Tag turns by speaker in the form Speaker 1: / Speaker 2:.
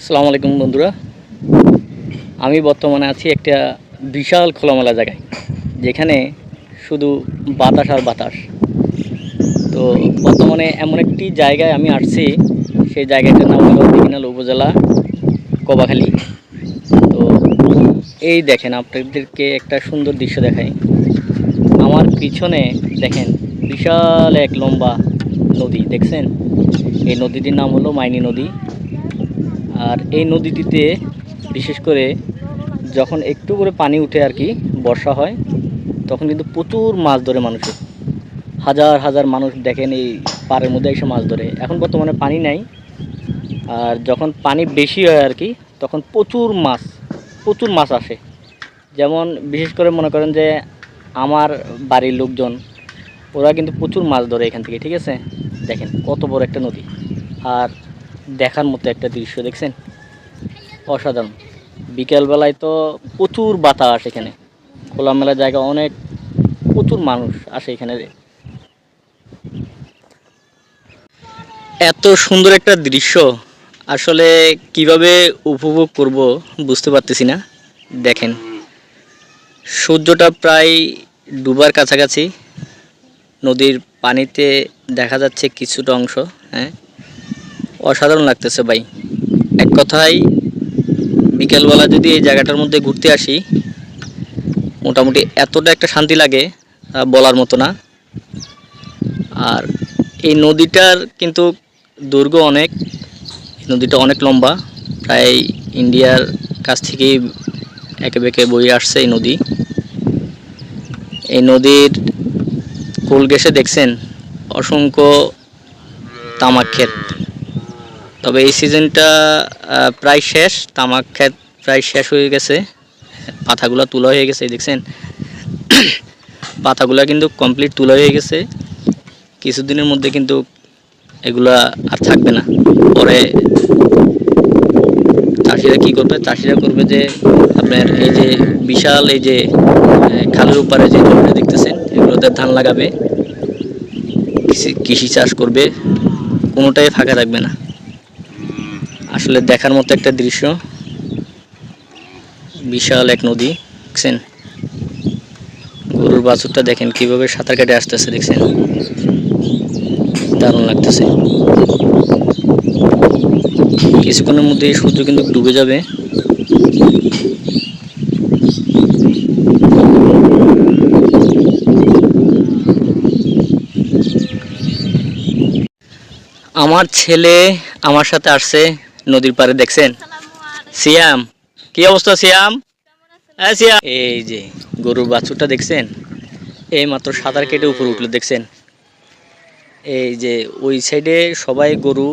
Speaker 1: আসসালামু আলাইকুম বন্ধুরা। আমি বর্তমানে আছি একটা বিশাল খোলামেলা জায়গায়, যেখানে শুধু বাতাস আর বাতাস। তো বর্তমানে এমন একটি জায়গায় আমি আসছি, সেই জায়গাটার নাম হলো দীঘিনালা উপজেলা কবাখালী। তো এই দেখেন, আপনাদেরকে একটা সুন্দর দৃশ্য দেখাই। আমার পিছনে দেখেন, বিশাল এক লম্বা নদী দেখছেন। এই নদীটির নাম হলো মাইনী নদী। আর এই নদীটিতে বিশেষ করে যখন একটু করে পানি উঠে আর কি, বর্ষা হয়, তখন কিন্তু প্রচুর মাছ ধরে মানুষে। হাজার হাজার মানুষ দেখেন এই পাড়ের মধ্যে এসে মাছ ধরে। এখন বর্তমানে পানি নাই, আর যখন পানি বেশি হয় আর কি, তখন প্রচুর মাছ আসে। যেমন বিশেষ করে মনে করেন যে আমার বাড়ির লোকজন, ওরা কিন্তু প্রচুর মাছ ধরে এখান থেকে, ঠিক আছে। দেখেন কত বড় একটা নদী, আর দেখার মতো একটা দৃশ্য দেখছেন, অসাধারণ। বিকেলবেলায় তো প্রচুর বাতাস, এখানে খোলামেলা জায়গা, অনেক প্রচুর মানুষ আসে এখানে। এত সুন্দর একটা দৃশ্য আসলে কিভাবে উপভোগ করব বুঝতে পারতেছি না। দেখেন, সূর্যটা প্রায় ডুবার কাছাকাছি, নদীর পানিতে দেখা যাচ্ছে কিছুটা অংশ। হ্যাঁ, অসাধারণ লাগতেছে ভাই। এক কথায় বিকেলবেলা যদি এই জায়গাটার মধ্যে ঘুরতে আসি, মোটামুটি এতটা একটা শান্তি লাগে বলার মতো না। আর এই নদীটার কিন্তু দৈর্ঘ্য অনেক, নদীটা অনেক লম্বা, প্রায় ইন্ডিয়ার কাছ থেকেই একে বেঁকে বয়ে আসছে এই নদী। এই নদীর কোল ঘেঁষে দেখছেন অসংখ্য তামাক ক্ষেত। তবে এই সিজনটা প্রায় শেষ, তামাক ক্ষেত প্রায় শেষ হয়ে গেছে, পাতাগুলো তোলা হয়ে গেছে। দেখছেন পাতাগুলো কিন্তু কমপ্লিট তোলা হয়ে গেছে। কিছুদিনের মধ্যে কিন্তু এগুলা আর থাকবে না। পরে চাষিরা কি করবে, চাষিরা করবে যে আপনার এই যে বিশাল এই যে খালের উপরে যে জমিটা দেখতেছেন, এগুলোতে ধান লাগাবে, কৃষি চাষ করবে, কোনোটাই ফাঁকা থাকবে না। আসলে দেখার মতো একটা দৃশ্য, বিশাল এক নদী দেখছেন। গরুর বাছুরটা দেখেন কিভাবে সাঁতার কেটে আসতেছে, দেখছেন, দারুণ লাগতেছে। কিছুক্ষণের মধ্যে সূর্য কিন্তু ডুবে যাবে। আমার ছেলে আমার সাথে আসছে নদীর পাড়ে, দেখছেন। সিয়াম, কি অবস্থা সিয়াম? হ্যাঁ সিয়াম, এই যে গরুর বাছুরটা দেখছেন, এই মাত্র সাঁতার কেটে উপরে উঠলো, দেখছেন। এই যে ওই সাইডে সবাই গরু